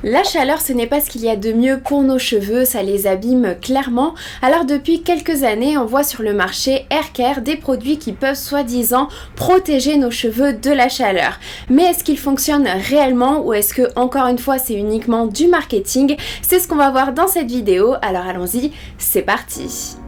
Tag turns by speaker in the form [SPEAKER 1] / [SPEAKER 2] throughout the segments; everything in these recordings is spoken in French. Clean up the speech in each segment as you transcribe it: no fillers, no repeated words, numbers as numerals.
[SPEAKER 1] La chaleur, ce n'est pas ce qu'il y a de mieux pour nos cheveux, ça les abîme clairement. Alors depuis quelques années, on voit sur le marché haircare des produits qui peuvent soi-disant protéger nos cheveux de la chaleur. Mais est-ce qu'ils fonctionnent réellement ou est-ce que, encore une fois, c'est uniquement du marketing? C'est ce qu'on va voir dans cette vidéo, alors allons-y, c'est parti!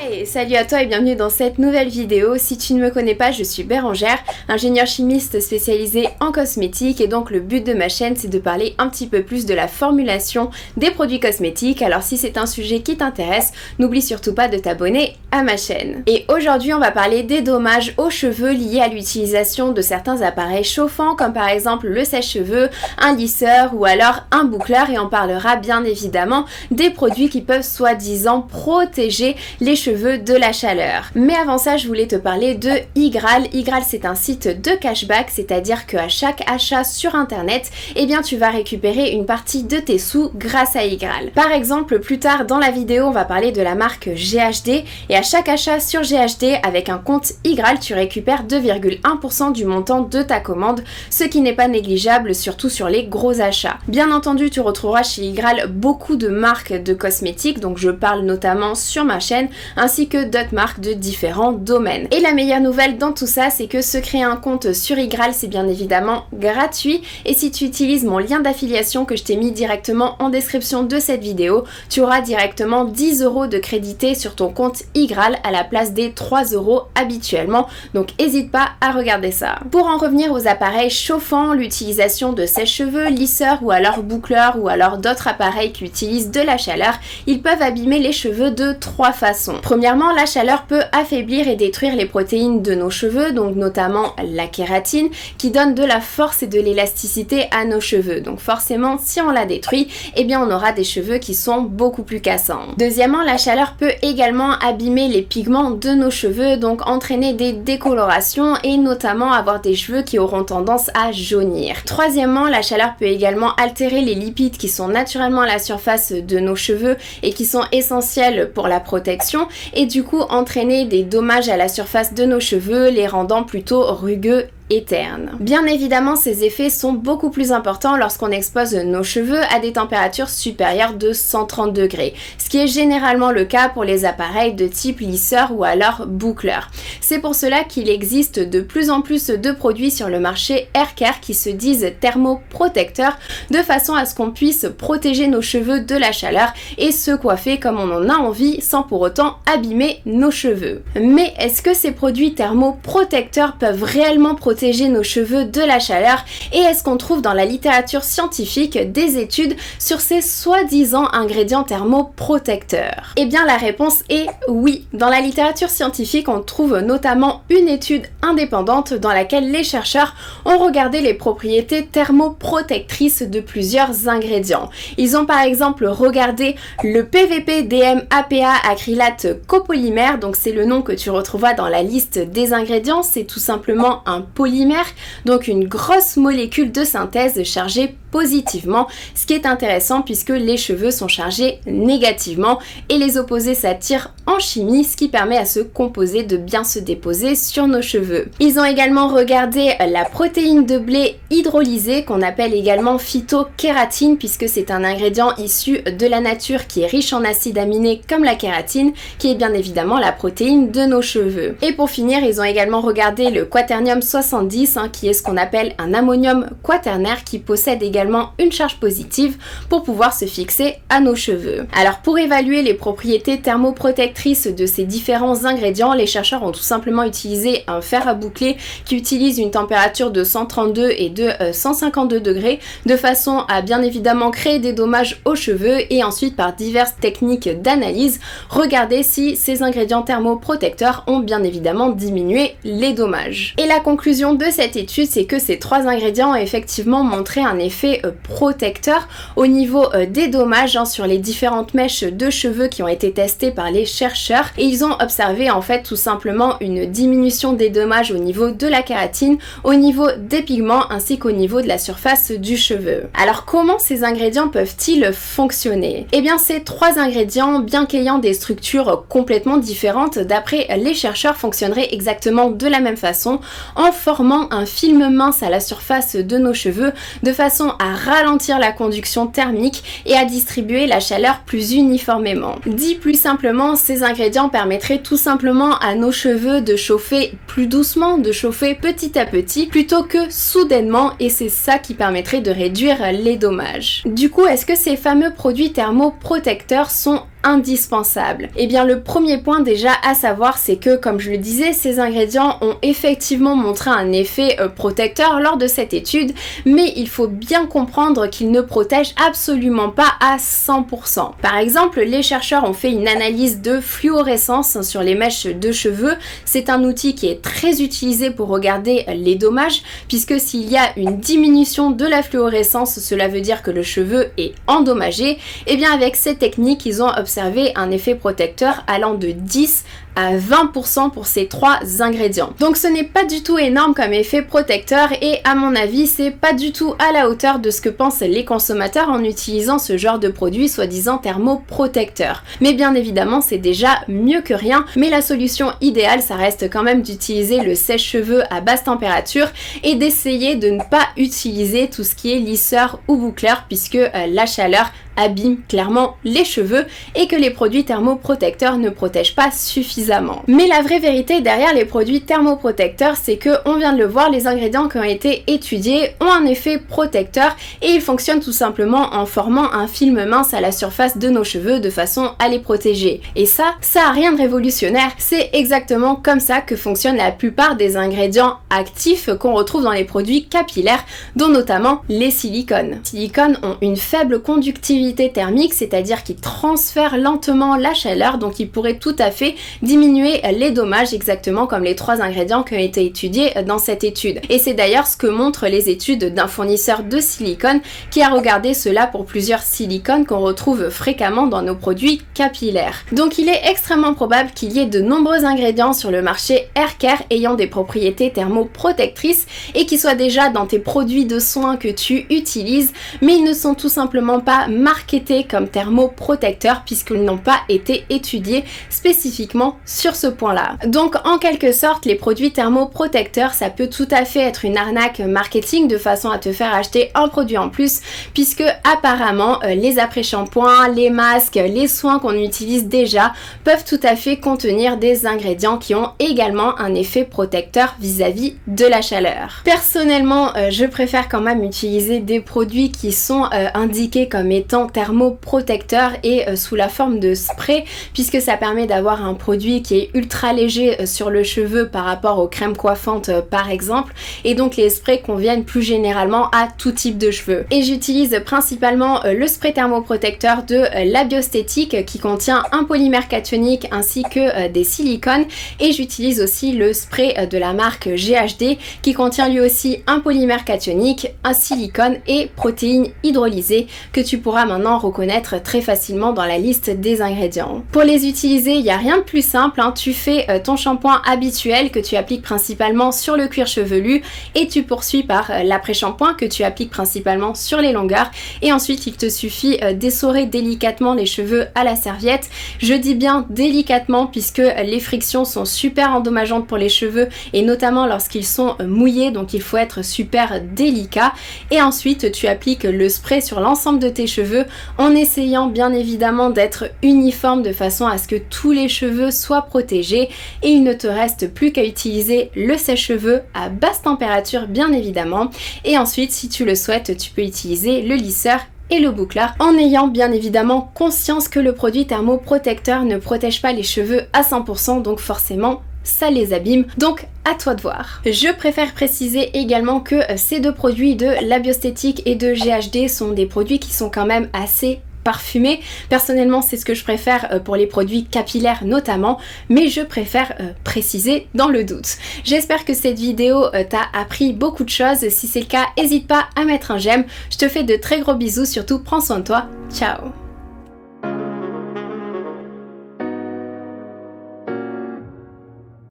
[SPEAKER 1] Hey, salut à toi et bienvenue dans cette nouvelle vidéo. Si tu ne me connais pas, je suis Bérangère, ingénieure chimiste spécialisée en cosmétiques et donc le but de ma chaîne c'est de parler un petit peu plus de la formulation des produits cosmétiques. Alors si c'est un sujet qui t'intéresse, n'oublie surtout pas de t'abonner à ma chaîne. Et aujourd'hui on va parler des dommages aux cheveux liés à l'utilisation de certains appareils chauffants comme par exemple le sèche-cheveux, un lisseur ou alors un boucleur, et on parlera bien évidemment des produits qui peuvent soi-disant protéger les cheveux de la chaleur. Mais avant ça, je voulais te parler de Igral. Igral, c'est un site de cashback, c'est-à-dire qu'à chaque achat sur internet, eh bien tu vas récupérer une partie de tes sous grâce à Igral. Par exemple, plus tard dans la vidéo, on va parler de la marque GHD et à chaque achat sur GHD avec un compte Igral, tu récupères 2,1% du montant de ta commande, ce qui n'est pas négligeable, surtout sur les gros achats. Bien entendu, tu retrouveras chez Igral beaucoup de marques de cosmétiques, donc je parle notamment sur ma chaîne, ainsi que d'autres marques de différents domaines. Et la meilleure nouvelle dans tout ça, c'est que se créer un compte sur Igral, c'est bien évidemment gratuit, et si tu utilises mon lien d'affiliation que je t'ai mis directement en description de cette vidéo, tu auras directement 10 € de crédité sur ton compte Igral à la place des 3 € habituellement, donc n'hésite pas à regarder ça. Pour en revenir aux appareils chauffants, l'utilisation de sèche-cheveux, lisseurs ou alors boucleurs ou alors d'autres appareils qui utilisent de la chaleur, ils peuvent abîmer les cheveux de 3 façons. Premièrement, la chaleur peut affaiblir et détruire les protéines de nos cheveux, donc notamment la kératine, qui donne de la force et de l'élasticité à nos cheveux. Donc forcément, si on la détruit, eh bien on aura des cheveux qui sont beaucoup plus cassants. Deuxièmement, la chaleur peut également abîmer les pigments de nos cheveux, donc entraîner des décolorations et notamment avoir des cheveux qui auront tendance à jaunir. Troisièmement, la chaleur peut également altérer les lipides qui sont naturellement à la surface de nos cheveux et qui sont essentiels pour la protection, et du coup entraîner des dommages à la surface de nos cheveux, les rendant plutôt rugueux et ternes. Bien évidemment, ces effets sont beaucoup plus importants lorsqu'on expose nos cheveux à des températures supérieures de 130 degrés, ce qui est généralement le cas pour les appareils de type lisseur ou alors boucleur. C'est pour cela qu'il existe de plus en plus de produits sur le marché haircare qui se disent thermoprotecteurs, de façon à ce qu'on puisse protéger nos cheveux de la chaleur et se coiffer comme on en a envie sans pour autant abîmer nos cheveux. Mais est-ce que ces produits thermoprotecteurs peuvent réellement protéger nos cheveux de la chaleur, et est-ce qu'on trouve dans la littérature scientifique des études sur ces soi-disant ingrédients thermoprotecteurs? Eh bien la réponse est oui. Dans la littérature scientifique, on trouve notamment une étude indépendante dans laquelle les chercheurs ont regardé les propriétés thermoprotectrices de plusieurs ingrédients. Ils ont par exemple regardé le PVP-DM-APA acrylate copolymère, donc c'est le nom que tu retrouveras dans la liste des ingrédients, c'est tout simplement un polymère, donc une grosse molécule de synthèse chargée positivement, ce qui est intéressant puisque les cheveux sont chargés négativement et les opposés s'attirent en chimie, ce qui permet à ce composé de bien se déposer sur nos cheveux. Ils ont également regardé la protéine de blé hydrolysée qu'on appelle également phytokératine, puisque c'est un ingrédient issu de la nature qui est riche en acides aminés comme la kératine, qui est bien évidemment la protéine de nos cheveux. Et pour finir, ils ont également regardé le quaternium 70, qui est ce qu'on appelle un ammonium quaternaire qui possède également une charge positive pour pouvoir se fixer à nos cheveux. Alors pour évaluer les propriétés thermoprotectrices de ces différents ingrédients, les chercheurs ont tout simplement utilisé un fer à boucler qui utilise une température de 132 et de 152 degrés de façon à bien évidemment créer des dommages aux cheveux, et ensuite par diverses techniques d'analyse regarder si ces ingrédients thermoprotecteurs ont bien évidemment diminué les dommages. Et la conclusion de cette étude, c'est que ces 3 ingrédients ont effectivement montré un effet protecteur au niveau des dommages sur les différentes mèches de cheveux qui ont été testées par les chercheurs, et ils ont observé en fait tout simplement une diminution des dommages au niveau de la kératine, au niveau des pigments ainsi qu'au niveau de la surface du cheveu. Alors comment ces ingrédients peuvent-ils fonctionner? Eh bien ces 3 ingrédients, bien qu'ayant des structures complètement différentes, d'après les chercheurs fonctionneraient exactement de la même façon en formant un film mince à la surface de nos cheveux de façon à ralentir la conduction thermique et à distribuer la chaleur plus uniformément. Dit plus simplement, ces ingrédients permettraient tout simplement à nos cheveux de chauffer plus doucement, de chauffer petit à petit plutôt que soudainement, et c'est ça qui permettrait de réduire les dommages. Du coup, est-ce que ces fameux produits thermoprotecteurs sont indispensables? Eh bien, le premier point déjà à savoir, c'est que, comme je le disais, ces ingrédients ont effectivement montré un effet protecteur lors de cette étude, mais il faut bien comprendre qu'ils ne protègent absolument pas à 100%. Par exemple, les chercheurs ont fait une analyse de fluorescence sur les mèches de cheveux. C'est un outil qui est très utilisé pour regarder les dommages, puisque s'il y a une diminution de la fluorescence, cela veut dire que le cheveu est endommagé. Et bien avec cette technique, ils ont observé un effet protecteur allant de 10 à 20% pour ces 3 ingrédients. Donc ce n'est pas du tout énorme comme effet protecteur, et à mon avis c'est pas du tout à la hauteur de ce que pensent les consommateurs en utilisant ce genre de produit soi-disant thermoprotecteur. Mais bien évidemment c'est déjà mieux que rien, mais la solution idéale ça reste quand même d'utiliser le sèche-cheveux à basse température et d'essayer de ne pas utiliser tout ce qui est lisseur ou boucleur, puisque la chaleur abîme clairement les cheveux et que les produits thermoprotecteurs ne protègent pas suffisamment. Mais la vraie vérité derrière les produits thermoprotecteurs, c'est que, on vient de le voir, les ingrédients qui ont été étudiés ont un effet protecteur et ils fonctionnent tout simplement en formant un film mince à la surface de nos cheveux de façon à les protéger. Et ça a rien de révolutionnaire, c'est exactement comme ça que fonctionnent la plupart des ingrédients actifs qu'on retrouve dans les produits capillaires, dont notamment les silicones. Les silicones ont une faible conductivité thermique, c'est-à-dire qu'ils transfèrent lentement la chaleur, donc ils pourraient tout à fait diminuer les dommages, exactement comme les 3 ingrédients qui ont été étudiés dans cette étude. Et c'est d'ailleurs ce que montrent les études d'un fournisseur de silicone qui a regardé cela pour plusieurs silicones qu'on retrouve fréquemment dans nos produits capillaires. Donc il est extrêmement probable qu'il y ait de nombreux ingrédients sur le marché haircare ayant des propriétés thermoprotectrices et qui soient déjà dans tes produits de soins que tu utilises, mais ils ne sont tout simplement pas marketés comme thermoprotecteurs puisqu'ils n'ont pas été étudiés spécifiquement sur ce point-là. Donc en quelque sorte, les produits thermoprotecteurs, ça peut tout à fait être une arnaque marketing de façon à te faire acheter un produit en plus, puisque apparemment les après-shampoings, les masques, les soins qu'on utilise déjà peuvent tout à fait contenir des ingrédients qui ont également un effet protecteur vis-à-vis de la chaleur. Personnellement, je préfère quand même utiliser des produits qui sont indiqués comme étant thermoprotecteurs et sous la forme de spray, puisque ça permet d'avoir un produit qui est ultra léger sur le cheveu par rapport aux crèmes coiffantes par exemple, et donc les sprays conviennent plus généralement à tout type de cheveux. Et j'utilise principalement le spray thermoprotecteur de Labiosthetic qui contient un polymère cationique ainsi que des silicones, et j'utilise aussi le spray de la marque GHD qui contient lui aussi un polymère cationique, un silicone et protéines hydrolysées que tu pourras maintenant reconnaître très facilement dans la liste des ingrédients. Pour les utiliser, il n'y a rien de plus simple, hein. Tu fais ton shampoing habituel que tu appliques principalement sur le cuir chevelu et tu poursuis par l'après-shampoing que tu appliques principalement sur les longueurs, et ensuite il te suffit d'essorer délicatement les cheveux à la serviette. Je dis bien délicatement puisque les frictions sont super endommageantes pour les cheveux et notamment lorsqu'ils sont mouillés, donc il faut être super délicat. Et ensuite tu appliques le spray sur l'ensemble de tes cheveux en essayant bien évidemment d'être uniforme de façon à ce que tous les cheveux soient protégés, et il ne te reste plus qu'à utiliser le sèche-cheveux à basse température bien évidemment, et ensuite si tu le souhaites tu peux utiliser le lisseur et le boucleur en ayant bien évidemment conscience que le produit thermoprotecteur ne protège pas les cheveux à 100%, donc forcément ça les abîme, donc à toi de voir. Je préfère préciser également que ces 2 produits de Labiosthetic et de GHD sont des produits qui sont quand même assez parfumé. Personnellement, c'est ce que je préfère pour les produits capillaires notamment, mais je préfère préciser dans le doute. J'espère que cette vidéo t'a appris beaucoup de choses. Si c'est le cas, n'hésite pas à mettre un j'aime. Je te fais de très gros bisous, surtout prends soin de toi. Ciao!